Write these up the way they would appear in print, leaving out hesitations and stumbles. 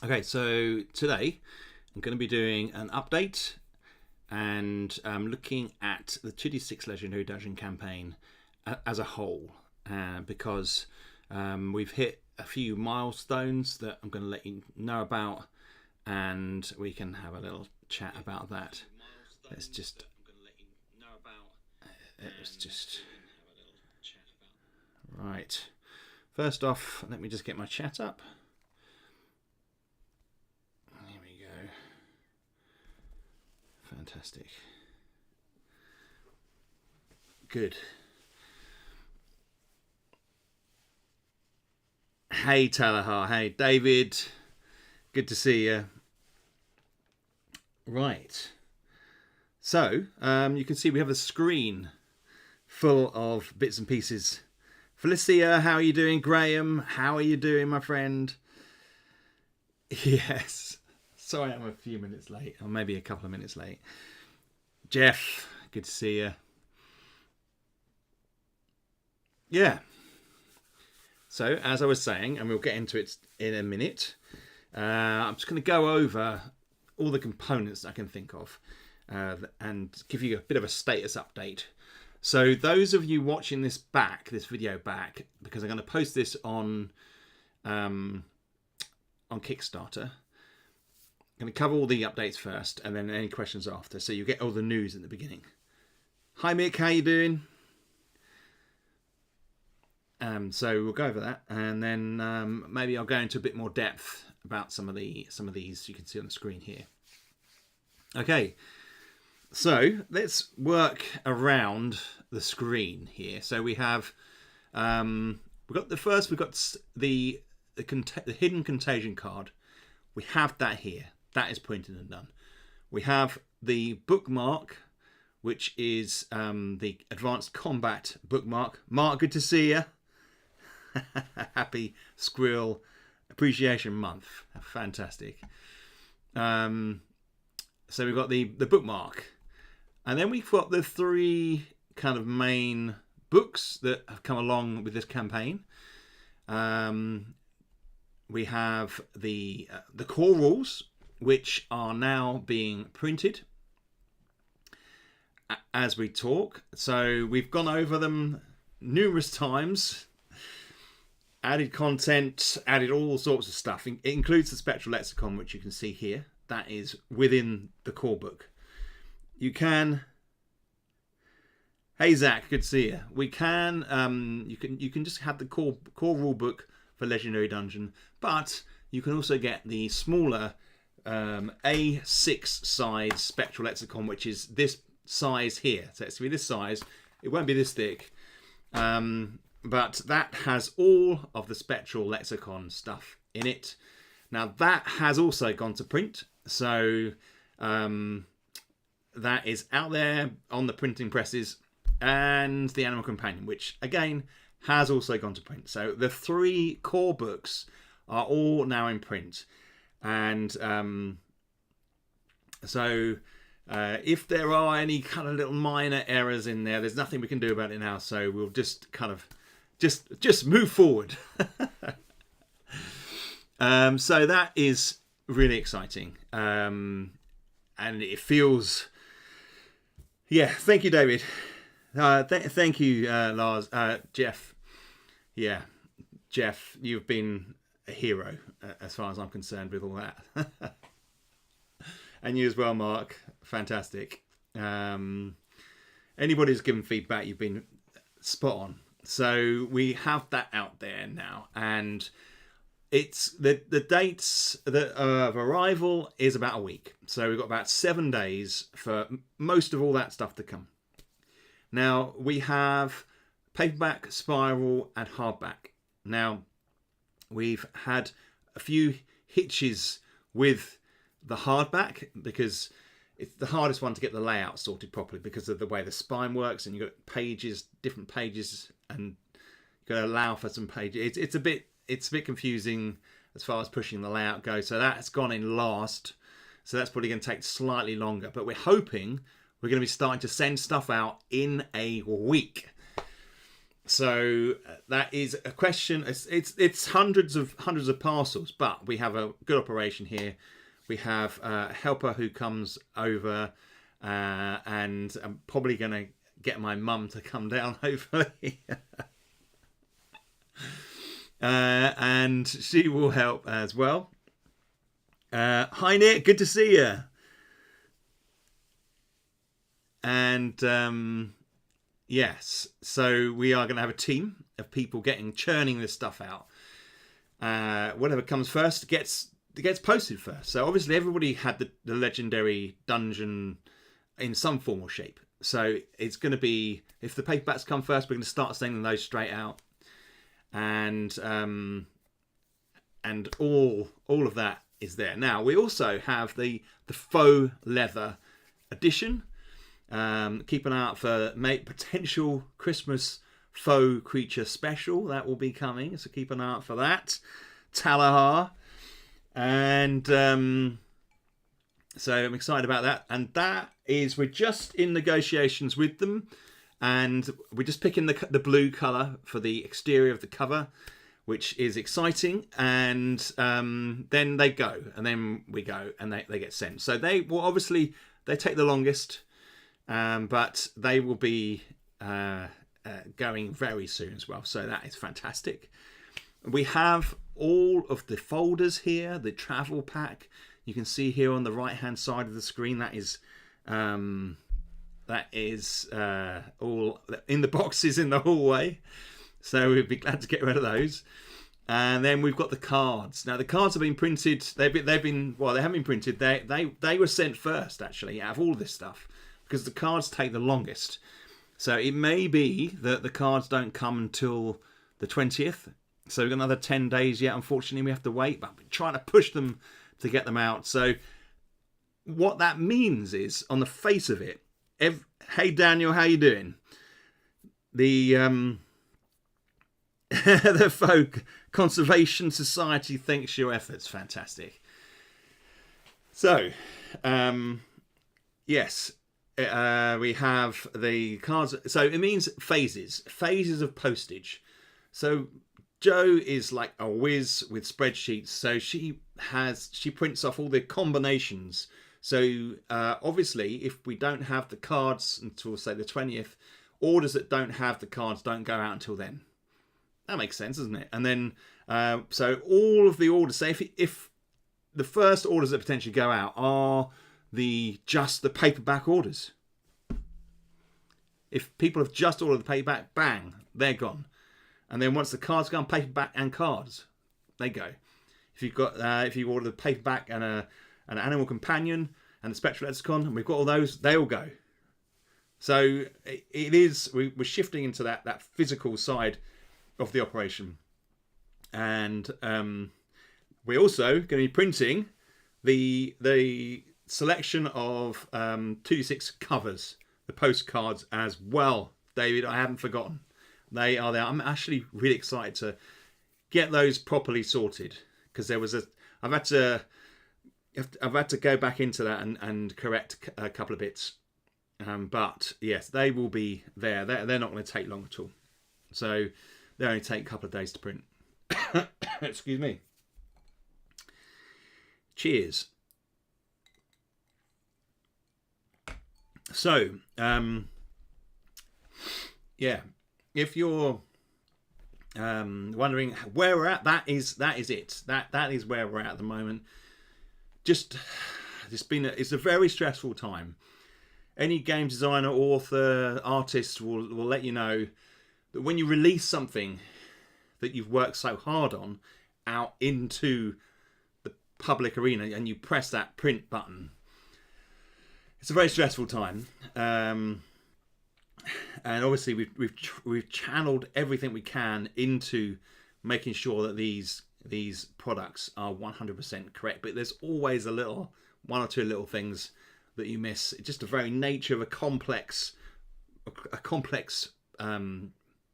Okay, so today I'm going to be doing an update and looking at the 2d6 Legendary Dungeon campaign as a whole, because we've hit a few milestones that I'm going to let you know about, and we can have a little chat about that. Let's just right. First off, let me just get my chat up. Here we go. Fantastic. Good. Hey Talahar. Hey David. Good to see you. Right. So, you can see we have a screen full of bits and pieces. Felicia, how are you doing? Graham, how are you doing, my friend? Yes. Sorry I'm a few minutes late, or maybe a couple of minutes late. Jeff, good to see you. Yeah. So, as I was saying, and we'll get into it in a minute, I'm just going to go over all the components I can think of and give you a bit of a status update. So those of you watching this video back, because I'm going to post this on Kickstarter, I'm going to cover all the updates first and then any questions after, so you get all the news at the beginning. Hi Mick, how you doing? So we'll go over that, and then maybe I'll go into a bit more depth about some of these you can see on the screen here. Okay, so let's work around the screen here. So we have we've got the hidden contagion card. We have that here. That is printed and done. We have the bookmark, which is the advanced combat bookmark. Mark, good to see you. Happy Squirrel Appreciation Month. Fantastic. So we've got the bookmark, and then we've got the three kind of main books that have come along with this campaign. We have the core rules, which are now being printed as we talk. So we've gone over them numerous times. Added content, added all sorts of stuff. It includes the spectral lexicon, which you can see here. That is within the core book. You can. Hey Zach, good to see you. We can. You can just have the core rule book for Legendary Dungeon, but you can also get the smaller A6 size spectral lexicon, which is this size here. So it's going to be this size. It won't be this thick. But that has all of the spectral lexicon stuff in it. Now that has also gone to print, so that is out there on the printing presses, and the Animal Companion, which again has also gone to print. So the three core books are all now in print, and so if there are any kind of little minor errors in there, there's nothing we can do about it now. So we'll just kind of just move forward. So that is really exciting, and it feels. Yeah, thank you, David. Thank you, Lars, Jeff. Yeah, Jeff, you've been a hero as far as I'm concerned with all that, and you as well, Mark. Fantastic. Anybody who's given feedback, you've been spot on. So we have that out there now, and it's the dates of arrival is about a week. So we've got about 7 days for most of all that stuff to come. Now we have paperback, spiral, and hardback. Now we've had a few hitches with the hardback because it's the hardest one to get the layout sorted properly because of the way the spine works, and you've got pages, different pages, and you've got to allow for some pages. It's a bit confusing as far as pushing the layout goes. So that's gone in last. So that's probably going to take slightly longer. But we're hoping we're going to be starting to send stuff out in a week. So that is a question. It's hundreds of parcels, but we have a good operation here. We have a helper who comes over, and I'm probably going to get my mum to come down, hopefully. And she will help as well. Hi Nick, good to see you. And yes, so we are going to have a team of people churning this stuff out. Whatever comes first gets posted first. So obviously everybody had the Legendary Dungeon in some form or shape. So it's going to be, if the paperbacks come first, we're going to start sending those straight out. And all of that is there. Now we also have the faux leather edition. Keep an eye out for potential Christmas faux creature special that will be coming, so keep an eye out for that. Talahar, and so I'm excited about that. And we're just in negotiations with them, and we're just picking the blue color for the exterior of the cover, which is exciting. And then they go, and then we go, and they get sent. So they take the longest. But they will be going very soon as well. So that is fantastic. We have all of the folders here, the travel pack. You can see here on the right hand side of the screen, that is all in the boxes in the hallway. So we'd be glad to get rid of those. And then we've got the cards. Now the cards have been printed. They haven't been printed. They were sent first, actually, out of all this stuff, because the cards take the longest. So it may be that the cards don't come until the 20th. So we've got another 10 days yet. Unfortunately, we have to wait, but we're trying to push them to get them out. So what that means is, on the face of it, hey Daniel, how you doing? The the Folk Conservation Society thanks your efforts. Fantastic. So, yes. We have the cards. So it means phases of postage. So Jo is like a whiz with spreadsheets. So she prints off all the combinations. So obviously, if we don't have the cards until, say, the 20th, orders that don't have the cards don't go out until then. That makes sense, doesn't it? And then so all of the orders. Say if the first orders that potentially go out are just the paperback orders. If people have just ordered the paperback, bang, they're gone. And then once the cards go on paperback and cards, they go. If you order the paperback and an animal companion and the spectral lexicon, and we've got all those, they all go. So we're shifting into that physical side of the operation, and we're also going to be printing the selection of 2d6 covers, the postcards as well. David, I haven't forgotten. They are there. I'm actually really excited to get those properly sorted, because I've had to go back into that and correct a couple of bits. But yes, they will be there. They're not going to take long at all. So they only take a couple of days to print. Excuse me. Cheers. So, yeah, if you're wondering where we're at, that is it. That is where we're at the moment. It's a very stressful time. Any game designer, author, artist will let you know that when you release something that you've worked so hard on out into the public arena and you press that print button, it's a very stressful time. And obviously we've channeled everything we can into making sure that these products are 100% correct. But there's always one or two little things that you miss. It's just the very nature of a complex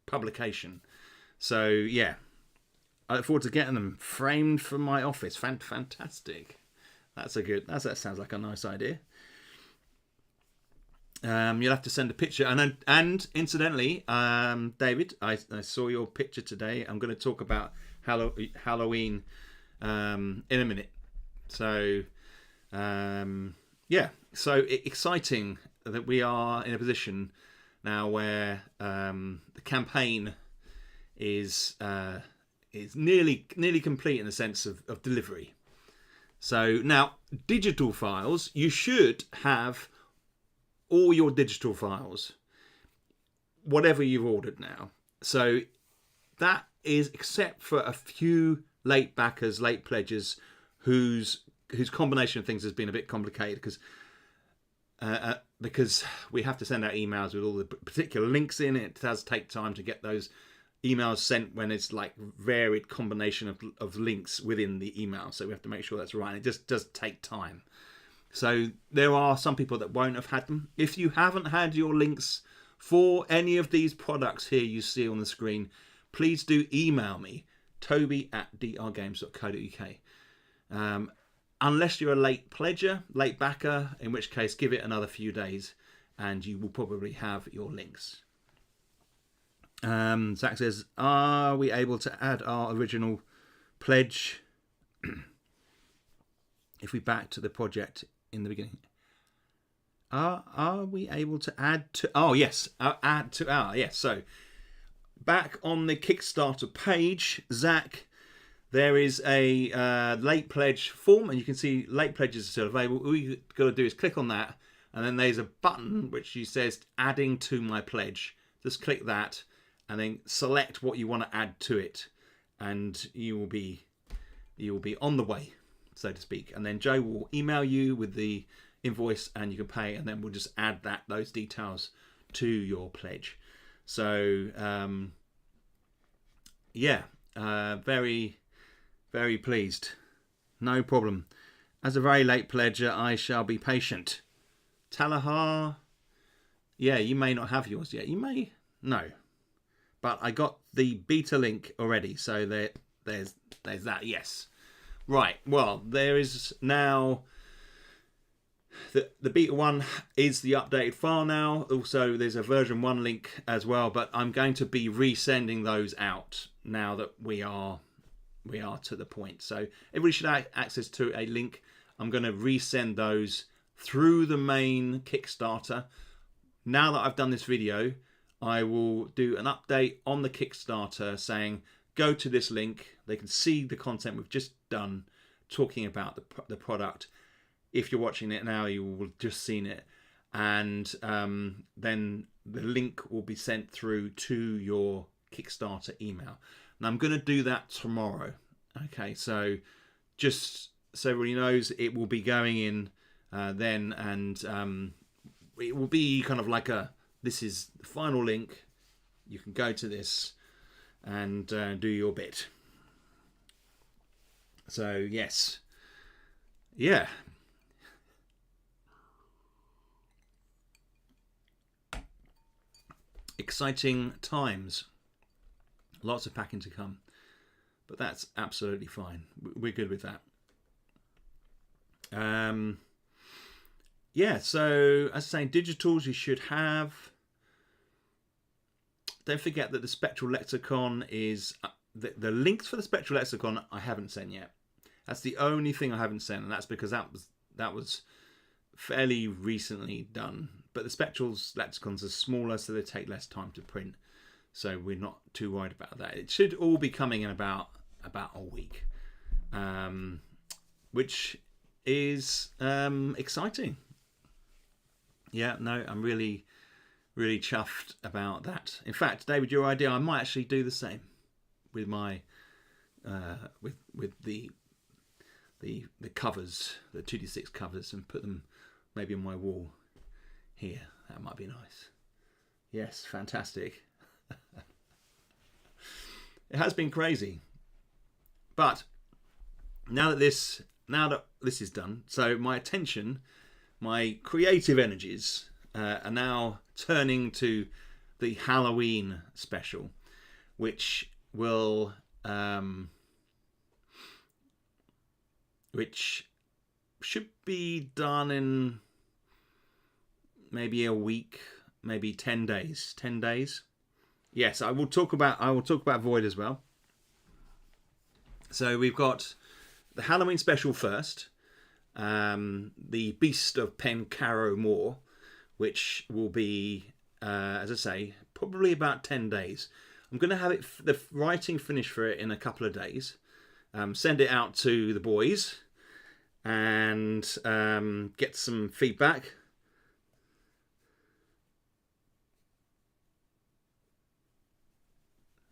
publication. So yeah, I look forward to getting them framed for my office. Fantastic. That sounds like a nice idea. You'll have to send a picture. And incidentally, David, I saw your picture today. I'm going to talk about Halloween in a minute. So, so exciting that we are in a position now where the campaign is nearly complete in the sense of delivery. So now, digital files, you should have all your digital files, whatever you've ordered now. So that is, except for a few late backers, late pledgers, whose combination of things has been a bit complicated because we have to send out emails with all the particular links in it. It does take time to get those emails sent when it's like varied combination of links within the email. So we have to make sure that's right. And it just does take time. So there are some people that won't have had them. If you haven't had your links for any of these products here you see on the screen, please do email me, toby@drgames.co.uk. Unless you're a late pledger, late backer, in which case give it another few days and you will probably have your links. Zach says, are we able to add our original pledge if we back to the project in the beginning? Are we able to add to... Oh, yes. Add to our... Yes, so back on the Kickstarter page, Zach, there is a late pledge form, and you can see late pledges are still available. All you've got to do is click on that, and then there's a button which says adding to my pledge. Just click that, and then select what you want to add to it, and you will be on the way, so to speak. And then Joe will email you with the invoice, and you can pay, and then we'll just add those details to your pledge. So very, very pleased. No problem. As a very late pledger, I shall be patient. Talahar, yeah, you may not have yours yet. You may, no. But I got the beta link already, so there's that, yes. Right, well, there is now... The beta 1 is the updated file now. Also, there's a version 1 link as well, but I'm going to be resending those out now that we are to the point. So everybody should have access to a link. I'm going to resend those through the main Kickstarter. Now that I've done this video, I will do an update on the Kickstarter saying, go to this link. They can see the content we've just done talking about the product. If you're watching it now, you will have just seen it. And then the link will be sent through to your Kickstarter email. And I'm going to do that tomorrow. Okay, so just so everybody knows, it will be going in then. And it will be kind of like this is the final link. You can go to this and do your bit. So, yes. Yeah. Exciting times. Lots of packing to come. But that's absolutely fine. We're good with that. Yeah, so as I say, digitals you should have. Don't forget that the Spectral Lexicon is... The links for the Spectral Lexicon I haven't sent yet. That's the only thing I haven't sent, and that's because that was fairly recently done. But the Spectral Lexicons are smaller, so they take less time to print. So we're not too worried about that. It should all be coming in about a week, which is exciting. Yeah, no, I'm really, really chuffed about that. In fact, David, your idea, I might actually do the same with my with the covers, the 2D6 covers, and put them maybe on my wall here. That might be nice. Yes, fantastic. It has been crazy, but now that this is done, so my attention, my creative energies are now turning to the Halloween special, which will which should be done in maybe a week, maybe 10 days. 10 days. Yes, I will talk about Void as well. So we've got the Halloween special first, the Beast of Pencarrow Moor, which will be, as I say, probably about 10 days. I'm going to have the writing finished for it in a couple of days. Send it out to the boys and get some feedback.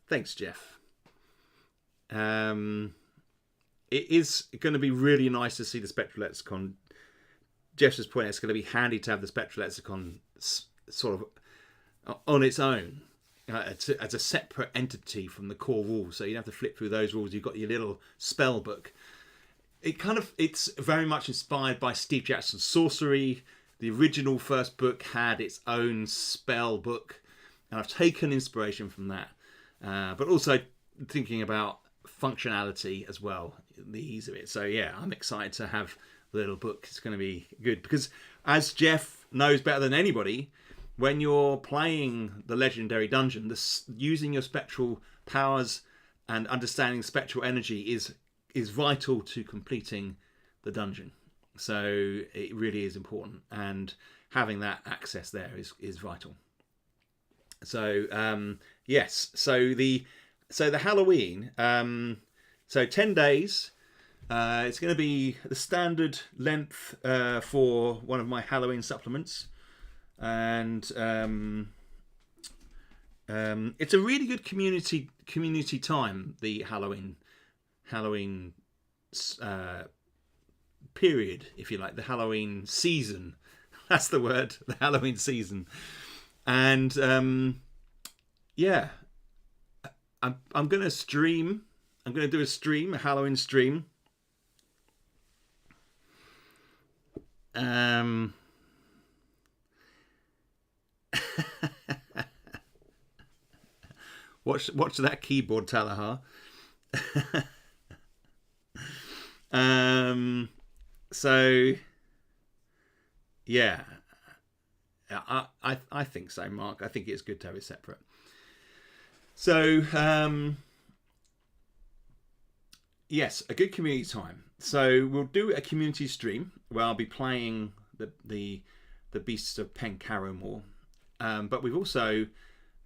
Thanks, Jeff. It is going to be really nice to see the Spectral Lexicon. Jeff's just pointing out it's going to be handy to have the Spectral Lexicon sort of on its own, as a separate entity from the core rules. So you don't have to flip through those rules. You've got your little spell book. It's very much inspired by Steve Jackson's Sorcery. The original first book had its own spell book, and I've taken inspiration from that. But also thinking about functionality as well, the ease of it. So yeah, I'm excited to have the little book. It's going to be good because, as Jeff knows better than anybody, when you're playing the Legendary Dungeon, using your spectral powers and understanding spectral energy is vital to completing the dungeon. So it really is important, and having that access there is vital. So yes, so the Halloween, so 10 days. It's going to be the standard length for one of my Halloween supplements, and it's a really good community time. The Halloween period, if you like, the Halloween season. That's the word, the Halloween season. And yeah, I'm going to stream. I'm going to do a Halloween stream. Watch that keyboard, Talahar. So yeah, I think so, Mark. I think it's good to have it separate. So yes, a good community time. So we'll do a community stream where I'll be playing the Beasts of Pencarrow Moor. But we've also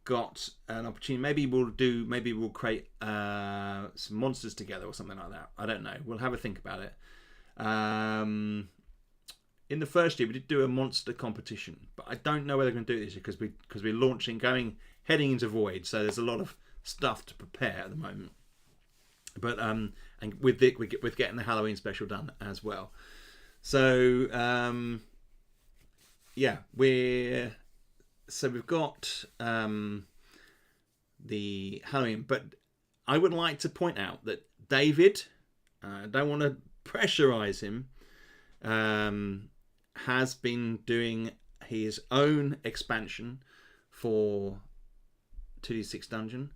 got an opportunity. Maybe we'll create some monsters together or something like that. I don't know. We'll have a think about it. In the first year, we did do a monster competition, but I don't know whether we're going to do it this year because we're heading into Void. So there's a lot of stuff to prepare at the moment. But and with getting the Halloween special done as well. So yeah, we've got the Halloween, but I would like to point out that David, I don't want to pressurize him, has been doing his own expansion for 2D6 Dungeon,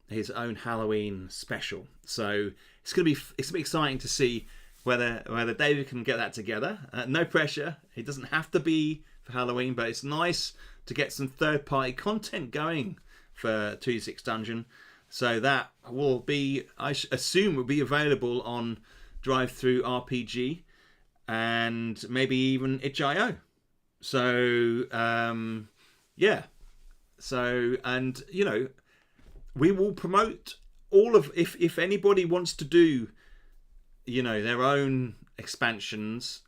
his own Halloween special. So it's gonna be exciting to see whether David can get that together. No pressure. It doesn't have to be for Halloween, but it's nice to get some third-party content going for 2D6 Dungeon. So that will be, I assume, will be available on Drive-Thru RPG and maybe even itch.io. So yeah. So, and you know, we will promote all of, if anybody wants to do, you know, their own expansions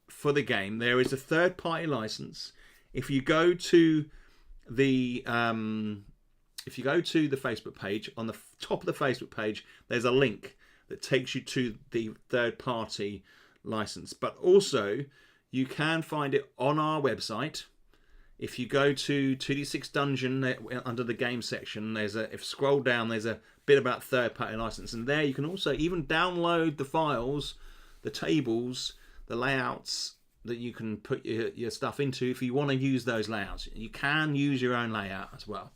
for the game, there is a third-party license. If you go to the Facebook page, on the top of the Facebook page, there's a link that takes you to the third-party license. But also, you can find it on our website. If you go to 2D6 Dungeon under the game section, if you scroll down, there's a bit about third-party license, and there you can also even download the files, the tables, the layouts that you can put your stuff into if you want to use those layouts. You can use your own layout as well.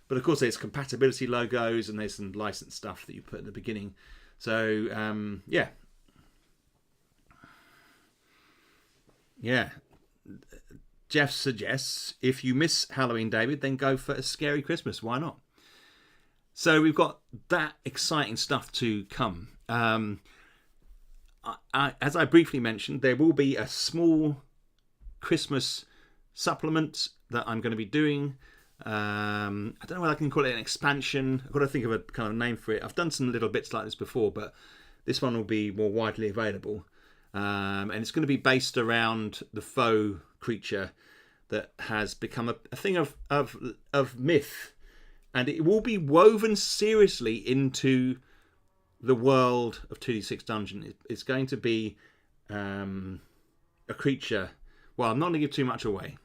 But of course, there's compatibility logos and there's some licensed stuff that you put at the beginning. So yeah. Jeff suggests, if you miss Halloween, David, then go for a scary Christmas. Why not? So we've got that exciting stuff to come. As I briefly mentioned, there will be a small Christmas supplement that I'm going to be doing. I don't know whether I can call it an expansion. I've got to think of a kind of name for it. I've done some little bits like this before, but this one will be more widely available. And it's going to be based around the faux creature that has become a thing of myth. And it will be woven seriously into the world of 2D6 Dungeon. It's going to be a creature. Well, I'm not going to give too much away.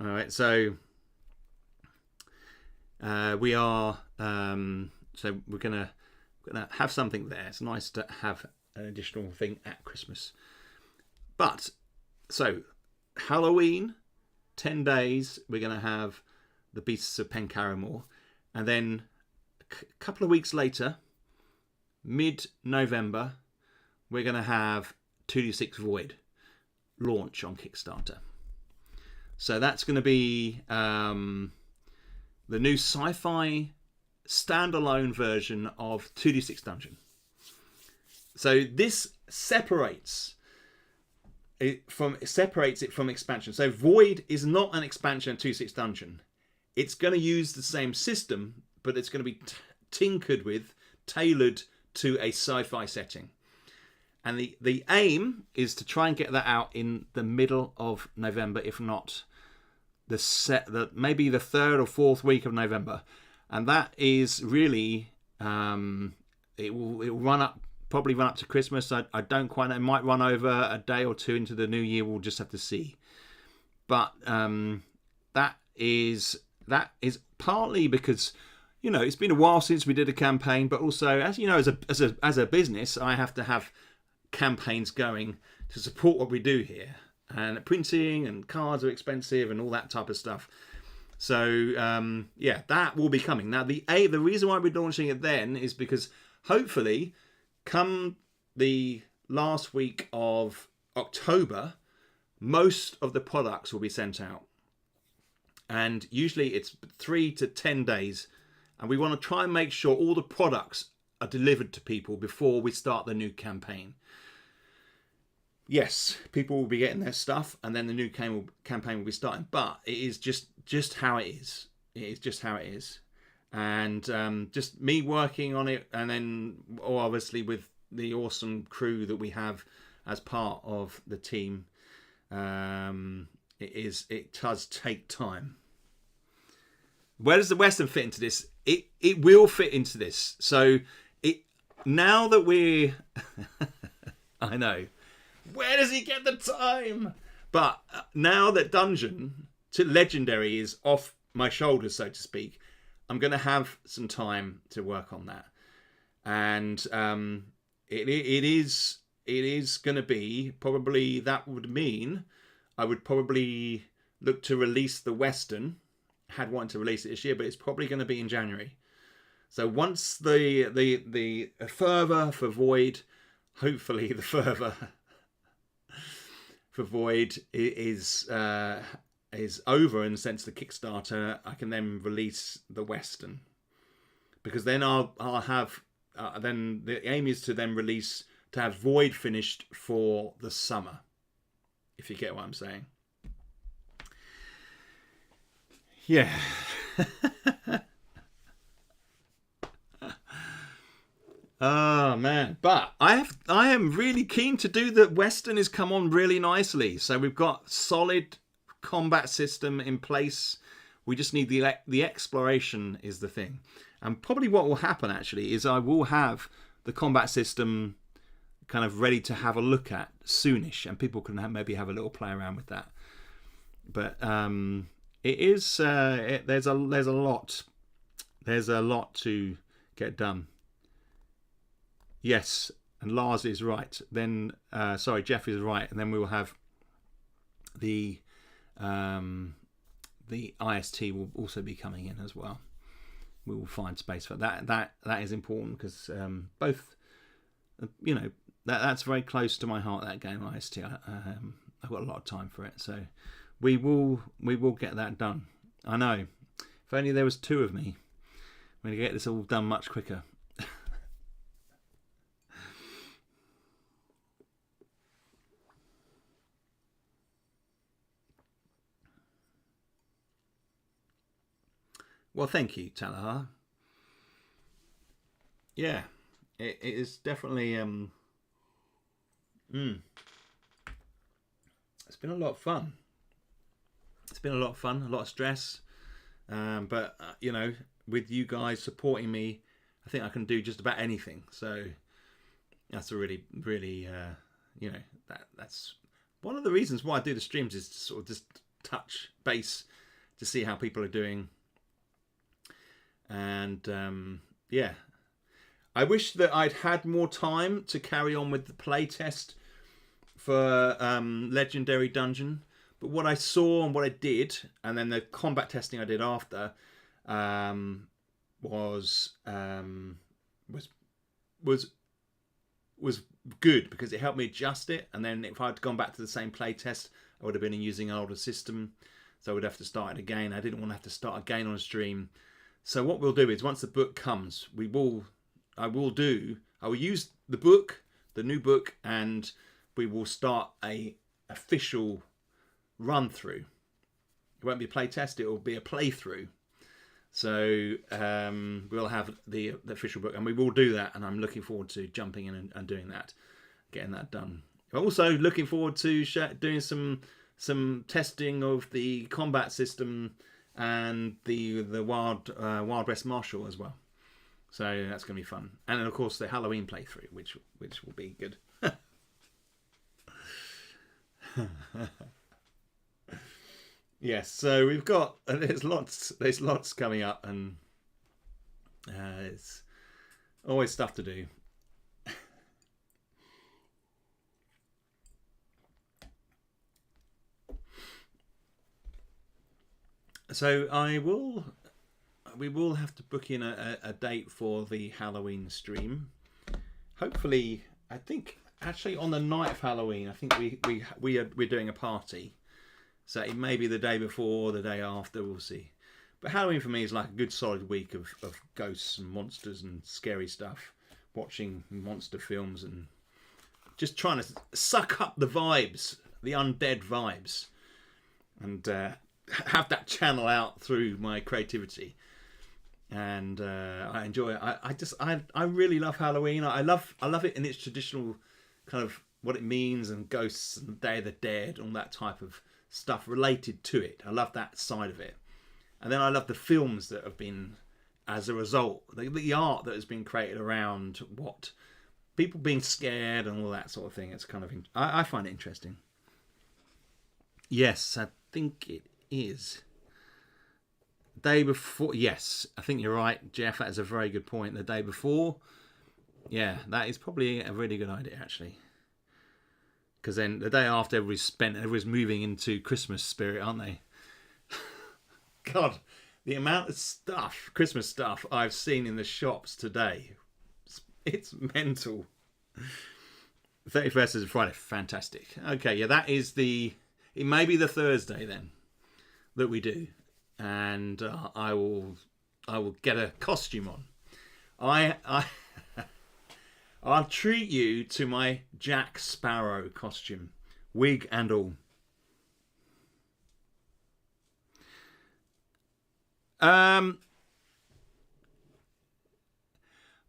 All right, so we are. So we're gonna have something there. It's nice to have an additional thing at Christmas. But so Halloween, 10 days. We're gonna have the Beasts of Pencaramore, and then a couple of weeks later, mid-November, we're gonna have 2D6 Void launch on Kickstarter. So that's going to be the new sci-fi standalone version of 2D6 Dungeon. So this separates it from expansion. So Void is not an expansion of 2D6 Dungeon. It's going to use the same system, but it's going to be tinkered with, tailored to a sci-fi setting. And the aim is to try and get that out in the middle of November, if not maybe the 3rd or 4th week of November. And that is really it will probably run up to Christmas. I don't quite know. It might run over a day or two into the new year. We'll just have to see. But that is partly because, you know, it's been a while since we did a campaign, but also, as you know, as a business, I have to have campaigns going to support what we do here, and printing and cards are expensive and all that type of stuff. So yeah, that will be coming. Now the reason why we're launching it then is because hopefully come the last week of October, most of the products will be sent out, and usually it's 3 to 10 days, and we want to try and make sure all the products are delivered to people before we start the new campaign. Yes, people will be getting their stuff, and then the new campaign will be starting. But it is just how it is. It is just how it is, and just me working on it, and then obviously with the awesome crew that we have as part of the team. It does take time. Where does the Western fit into this? It will fit into this. So now that we're I know. Where does he get the time? But now that Dungeon to Legendary is off my shoulders, so to speak, I'm going to have some time to work on that. And it is going to be probably, that would mean I would probably look to release the Western. Had wanted to release it this year, but it's probably going to be in January. So once the fervour for Void, hopefully the fervour for Void is over in the sense the Kickstarter, I can then release the Western, because then I'll have then the aim is to then to have Void finished for the summer, if you get what I'm saying. Yeah. Oh man, but I am really keen to do the Western. Has come on really nicely, so we've got solid combat system in place. We just need the exploration is the thing, and probably what will happen actually is I will have the combat system kind of ready to have a look at soonish, and people can maybe have a little play around with that. But it is there's a lot to get done. Yes, and Lars is right. Then, Jeff is right, and then we will have the IST will also be coming in as well. We will find space for that. That is important because both, you know, that's very close to my heart. That game IST. I've got a lot of time for it, so we will get that done. I know. If only there was 2 of me, we're going to get this all done much quicker. Well, thank you, Talahar. Yeah, it is definitely it's been a lot of fun. It's been a lot of fun, a lot of stress, but you know, with you guys supporting me, I think I can do just about anything. So that's a really, really, you know, that's one of the reasons why I do the streams, is to sort of just touch base to see how people are doing. And yeah, I wish that I'd had more time to carry on with the playtest for Legendary Dungeon. But what I saw and what I did, and then the combat testing I did after, was good, because it helped me adjust it. And then if I'd gone back to the same playtest, I would have been using an older system, so I would have to start it again. I didn't want to have to start again on a stream. So what we'll do is, once the book comes, I will use the book, the new book, and we will start a official run through. It won't be a play test, it will be a playthrough. So we'll have the official book, and we will do that, and I'm looking forward to jumping in and doing that, getting that done. I'm also looking forward to doing some testing of the combat system and the Wild West Martial as well. So that's going to be fun. And then, of course, the Halloween playthrough, which will be good. Yes, so we've got, there's lots coming up, and it's always stuff to do. So we will have to book in a date for the Halloween stream. Hopefully, I think actually on the night of Halloween, I think we're doing a party. So it may be the day before or the day after, we'll see. But Halloween for me is like a good solid week of ghosts and monsters and scary stuff. Watching monster films and just trying to suck up the vibes, the undead vibes. And have that channel out through my creativity. And I enjoy it. I really love Halloween. I love it in its traditional kind of what it means, and ghosts and Day of the Dead, all that type of stuff related to it. I love that side of it. And then I love the films that have been, as a result, the art that has been created around what people being scared and all that sort of thing. It's kind of, I find it interesting. Yes, I think it is. Day before, yes, I think you're right, Jeff. That is a very good point. The day before, yeah, that is probably a really good idea, actually. Because then the day after, everybody's moving into Christmas spirit, aren't they? God, the amount of stuff, Christmas stuff, I've seen in the shops today, it's mental. 31st is a Friday, fantastic. Okay, yeah, that is it may be the Thursday then that we do, and I will get a costume on. I'll treat you to my Jack Sparrow costume, wig and all.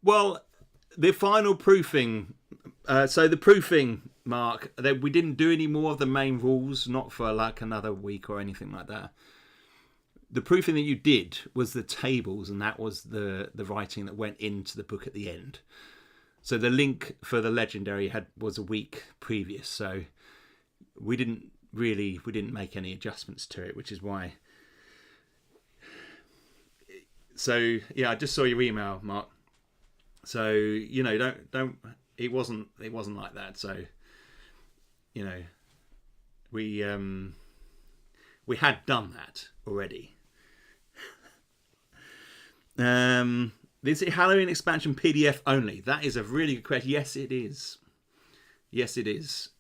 Well, the final proofing. So the proofing, Mark, we didn't do any more of the main rules, not for like another week or anything like that. The proofing that you did was the tables, and that was the writing that went into the book at the end. So the link for the Legendary was a week previous, so we didn't make any adjustments to it, which is why. So yeah, I just saw your email, Mark. So you know, don't. It wasn't like that. So you know, we had done that already. Is it Halloween expansion PDF only? That is a really good question. Yes, it is. Yes, it is.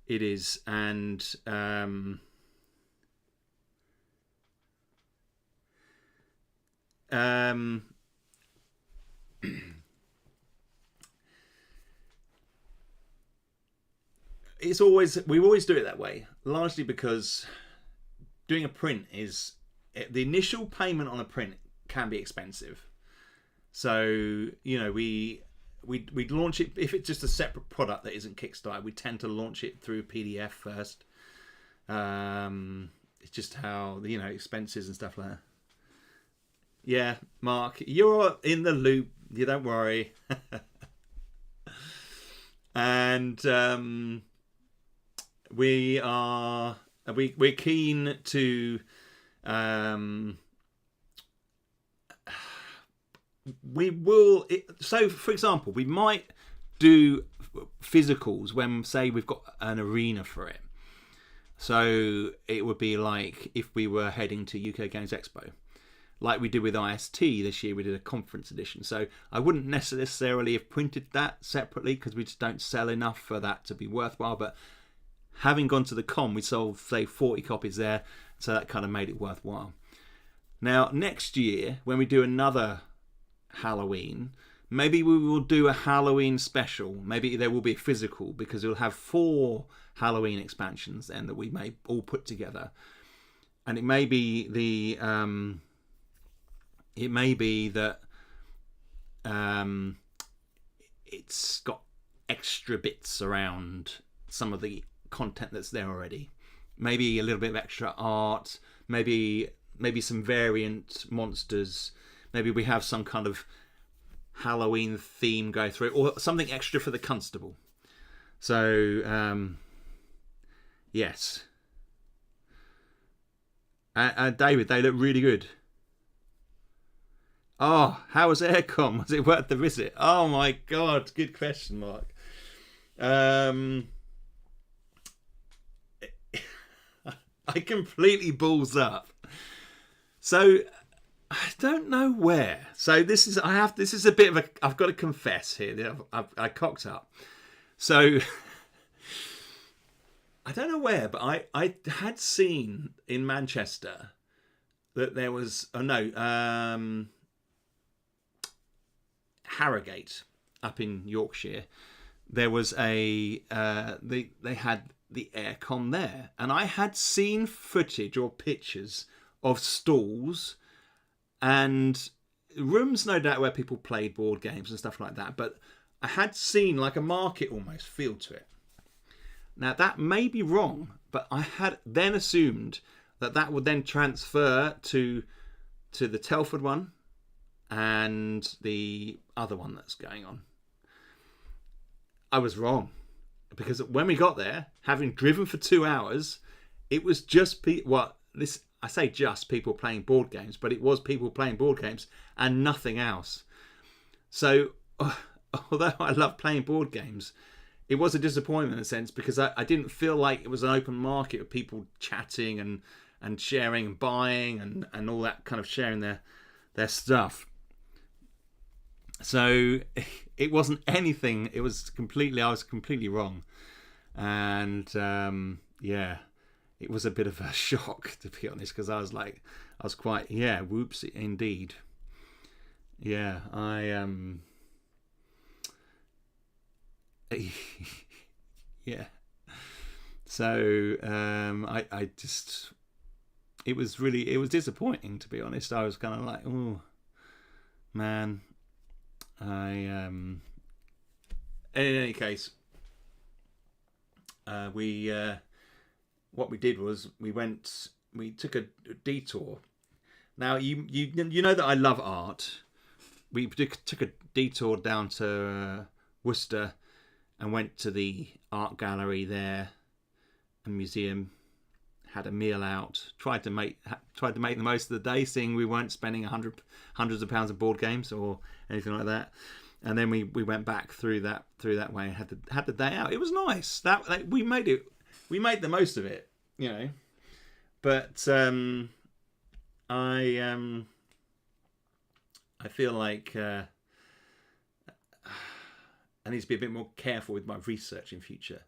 It is, and it's always, we always do it that way, largely because doing a print is, the initial payment on a print can be expensive. So, you know, we launch it, if it's just a separate product that isn't Kickstarter, we tend to launch it through PDF first. It's just how, you know, expenses and stuff like that. Yeah, Mark, you're in the loop. You don't worry. And we're keen to we will, so for example, we might do physicals when, say, we've got an arena for it. So it would be like if we were heading to UK Games Expo, like we did with IST this year. We did a conference edition, so I wouldn't necessarily have printed that separately because we just don't sell enough for that to be worthwhile. But having gone to the con, we sold, say, 40 copies there, so that kind of made it worthwhile. Now next year, when we do another Halloween, maybe we will do a Halloween special. Maybe there will be a physical, because we'll have 4 Halloween expansions then that we may all put together. And it may be that it's got extra bits around some of the content that's there already. Maybe a little bit of extra art, maybe some variant monsters. Maybe we have some kind of Halloween theme go through it, or something extra for the constable. So, yes. David, they look really good. Oh, how was Aircom? Was it worth the visit? Oh my God, good question, Mark. I completely balls up. So I don't know where. So this is a bit of a, I've got to confess here. I cocked up. So I don't know where, but I had seen in Manchester that there was, Harrogate up in Yorkshire. There was they had the aircon there, and I had seen footage or pictures of stalls and rooms, no doubt, where people played board games and stuff like that. But I had seen like a market almost feel to it. Now that may be wrong, but I had then assumed that would then transfer to the Telford one and the other one that's going on. I was wrong, because when we got there, having driven for 2 hours, it was just I say just people playing board games, but it was people playing board games and nothing else. So although I love playing board games, it was a disappointment in a sense, because I didn't feel like it was an open market of people chatting and sharing and buying and all that kind of sharing their stuff. So it wasn't anything. I was completely wrong. And yeah, it was a bit of a shock, to be honest, because I was quite, whoopsie indeed. Yeah, yeah. So I just, it was disappointing, to be honest. I was kind of like, oh man. In any case, what we did was we took a detour. Now you know that I love art. We took a detour down to Worcester and went to the art gallery there and museum. Had a meal out. Tried to make the most of the day, seeing we weren't spending hundreds of pounds on board games or anything like that. And then we went back through that way and had the day out. It was nice. We made the most of it, you know. But I feel like I need to be a bit more careful with my research in future.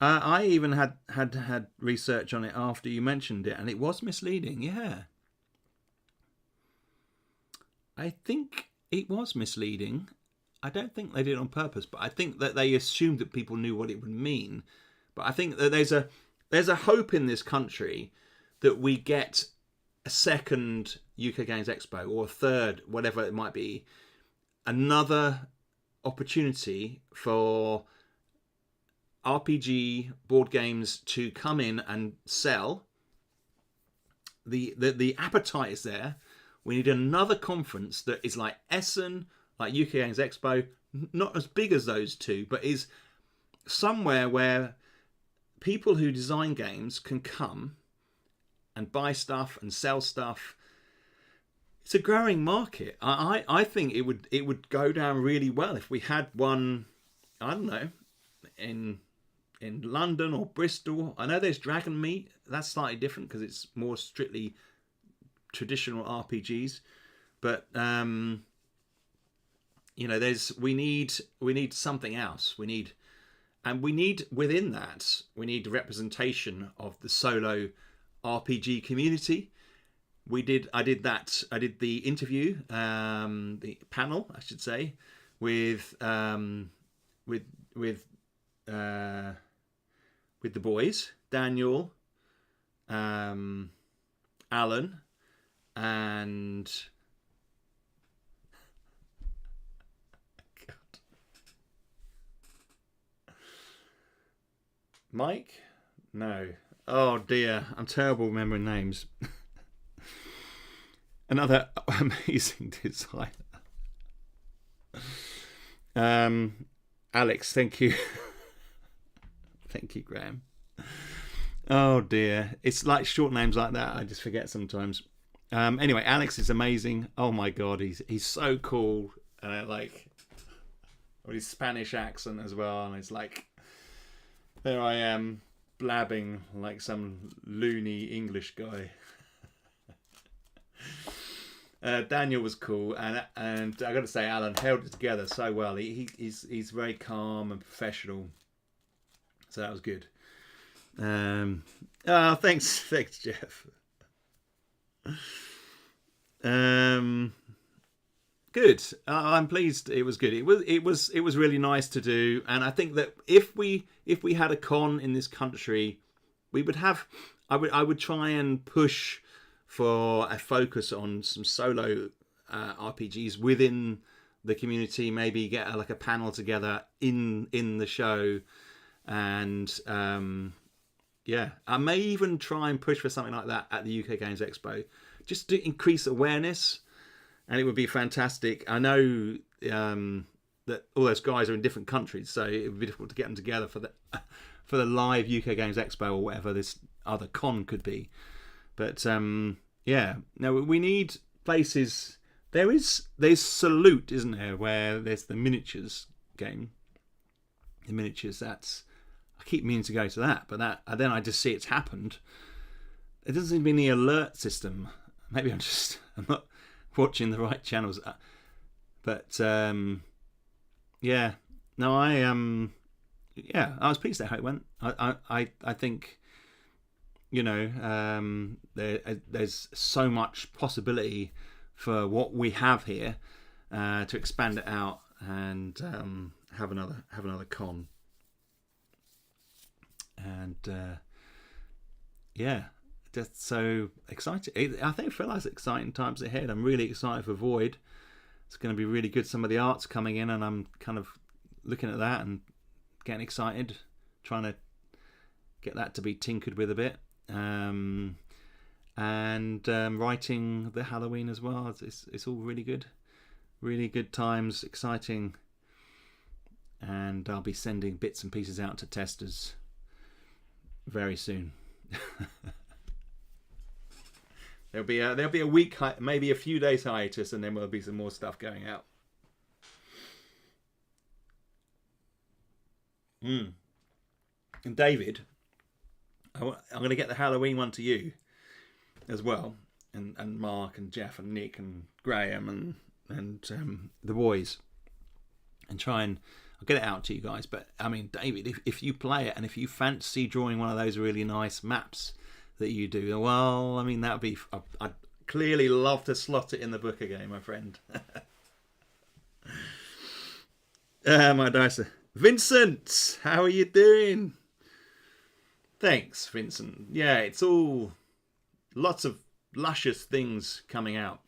I even had research on it after you mentioned it, and it was misleading. Yeah, I think it was misleading. I don't think they did it on purpose, but I think that they assumed that people knew what it would mean. But I think that there's a hope in this country that we get a second UK Games Expo, or a third, whatever it might be, another opportunity for RPG board games to come in and sell. The appetite is there. We need another conference that is like Essen, like UK Games Expo, not as big as those two, but is somewhere where people who design games can come and buy stuff and sell stuff. It's a growing market. I think it would go down really well if we had one, I don't know, in London or Bristol. I know there's Dragon Meat. That's slightly different because it's more strictly traditional RPGs. But we need something else. We need within that, we need representation of the solo RPG community. I did the interview, the panel, I should say, with the boys, Daniel, Alan, and God. Mike? No. Oh dear, I'm terrible remembering names. Another amazing designer. Alex, thank you. Thank you, Graham. Oh dear, it's like short names like that I just forget sometimes. Anyway, Alex is amazing. Oh my god, he's so cool. Like with his Spanish accent as well, and it's like there I am blabbing like some loony English guy. Daniel was cool, and I got to say, Alan held it together so well. He's very calm and professional, so that was good. Thanks, Jeff. Good. I'm pleased. It was good. It was really nice to do, and I think that if we had a con in this country, we would have. I would try and push for a focus on some solo RPGs within the community. Maybe get a panel together in the show, and I may even try and push for something like that at the UK Games Expo, just to increase awareness. And it would be fantastic. I know that all those guys are in different countries, so it would be difficult to get them together for the live UK Games Expo or whatever this other con could be. But we need places. There's Salute, isn't there, where there's the miniatures game. The miniatures. I keep meaning to go to that, but then I just see it's happened. It doesn't seem to be any alert system. Maybe I'm not watching the right channels, but I was pleased at how it went. I think there's so much possibility for what we have here to expand it out and have another con. And just so excited. I think I feel like exciting times ahead. I'm really excited for Void. It's going to be really good. Some of the art's coming in, and I'm kind of looking at that and getting excited, trying to get that to be tinkered with a bit. And writing the Halloween as well. It's all really good times, exciting. And I'll be sending bits and pieces out to testers very soon. There'll be a week, maybe a few days hiatus, and then there'll be some more stuff going out. And David, I'm going to get the Halloween one to you as well, and Mark and Jeff and Nick and Graham and the boys, and try and I'll get it out to you guys. But I mean, David, if you play it and if you fancy drawing one of those really nice maps that you do, well, I mean, that'd be. I'd clearly love to slot it in the book again, my friend. My dicer, Vincent, how are you doing? Thanks, Vincent. Yeah, it's all lots of luscious things coming out.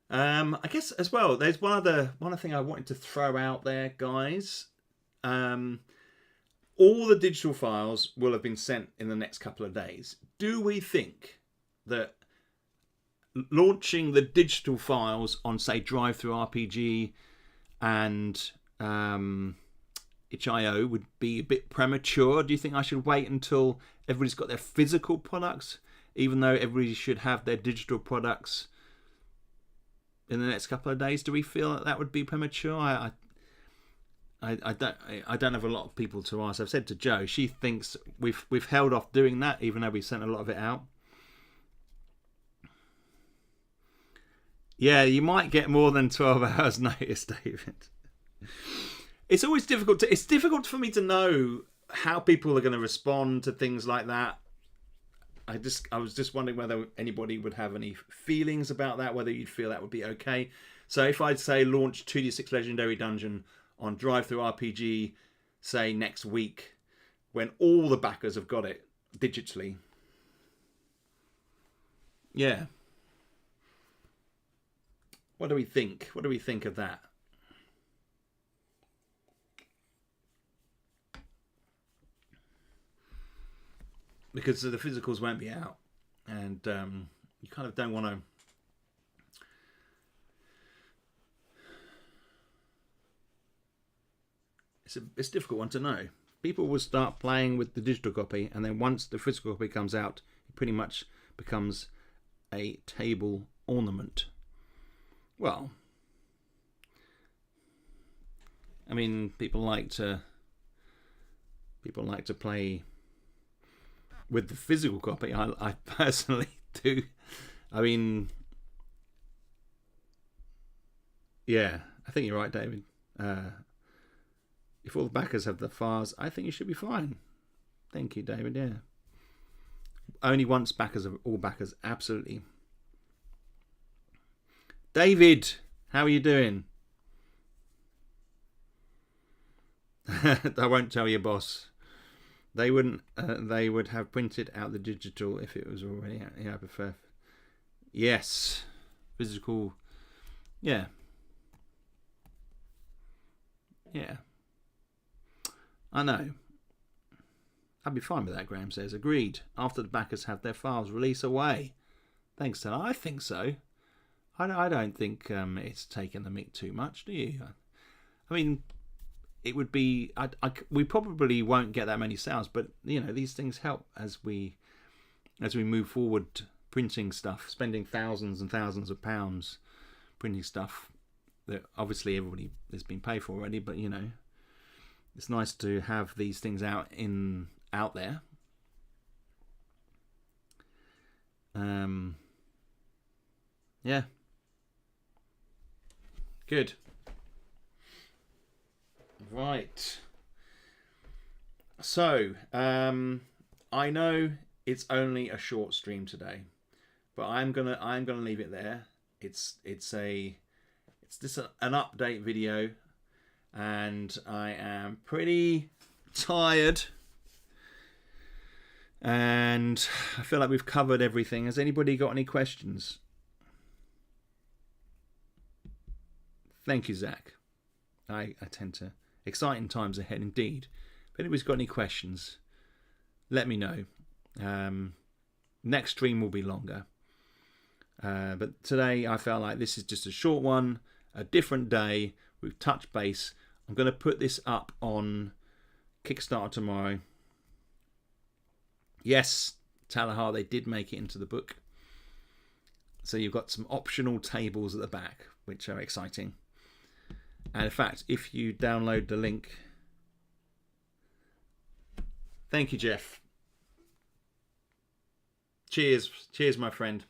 I guess as well, there's one other thing I wanted to throw out there, guys. All the digital files will have been sent in the next couple of days. Do we think that launching the digital files on, say, DriveThruRPG and itch.io would be a bit premature? Do you think I should wait until everybody's got their physical products, even though everybody should have their digital products in the next couple of days? Do we feel that would be premature? I don't have a lot of people to ask. I've said to Jo, she thinks we've held off doing that, even though we sent a lot of it out. Yeah, you might get more than 12 hours notice, David. It's always difficult it's difficult for me to know how people are going to respond to things like that. I was just wondering whether anybody would have any feelings about that, whether you'd feel that would be okay. So if I'd say launch 2d6 Legendary Dungeon on DriveThruRPG, say next week, when all the backers have got it digitally. Yeah. What do we think? What do we think of that? Because the physicals won't be out, and you kind of don't want to. It's a difficult one to know. People will start playing with the digital copy, and then once the physical copy comes out, it pretty much becomes a table ornament. Well, I mean, people like to play with the physical copy. I personally do. I mean, yeah, I think you're right, David. If all the backers have the files, I think you should be fine. Thank you, David. Yeah. Only once backers of all backers, absolutely. David, how are you doing? I won't tell your boss. They wouldn't. They would have printed out the digital if it was already out. Yeah, I prefer. Yes, physical. Yeah. Yeah. I know. I'd be fine with that, Graham says. Agreed. After the backers have their files, release away. Thanks, Stella. I think so. I don't think it's taken the mick too much, do you? I mean, it would be. We probably won't get that many sales, but you know, these things help as we move forward, printing stuff, spending thousands and thousands of pounds printing stuff that obviously everybody has been paid for already. But you know, it's nice to have these things out there. Yeah. Good. Right. So, I know it's only a short stream today, but I'm gonna leave it there. It's just an update video, and I am pretty tired, and I feel like we've covered everything. Has anybody got any questions? Thank you, Zach. I tend to. Exciting times ahead indeed. If anybody's got any questions, let me know. Next stream will be longer. But today I felt like this is just a short one, a different day. We've touched base. I'm going to put this up on Kickstarter tomorrow. Yes, Talahar, they did make it into the book. So you've got some optional tables at the back, which are exciting. And in fact, if you download the link... Thank you, Jeff. Cheers. Cheers, my friend.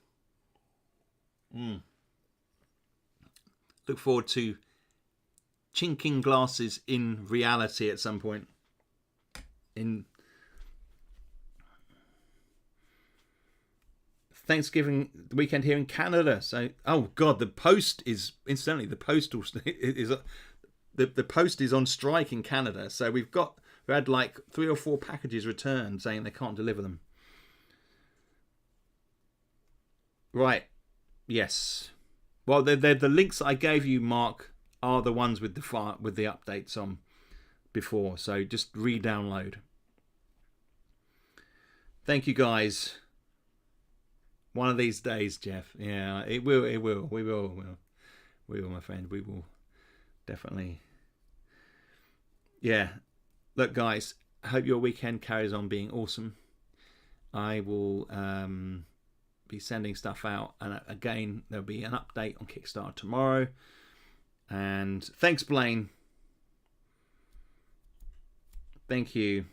Look forward to chinking glasses in reality at some point. In Thanksgiving weekend here in Canada. So, oh god, the post is incidentally the postal is the post is on strike in Canada. So we had like 3 or 4 packages returned saying they can't deliver them. Right. Yes. Well, the links I gave you, Mark, are the ones with the updates on before. So just re-download. Thank you, guys. One of these days, Jeff. Yeah, it will. We will, my friend. We will definitely. Yeah. Look, guys. I hope your weekend carries on being awesome. I will be sending stuff out, and again, there'll be an update on Kickstarter tomorrow. And thanks, Blaine. Thank you.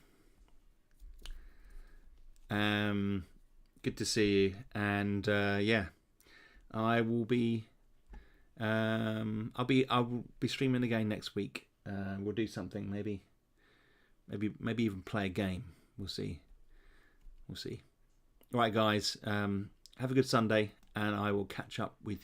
Good to see you. And yeah, I will be. I'll be streaming again next week. We'll do something, maybe even play a game. We'll see. All right, guys. Have a good Sunday, and I will catch up with you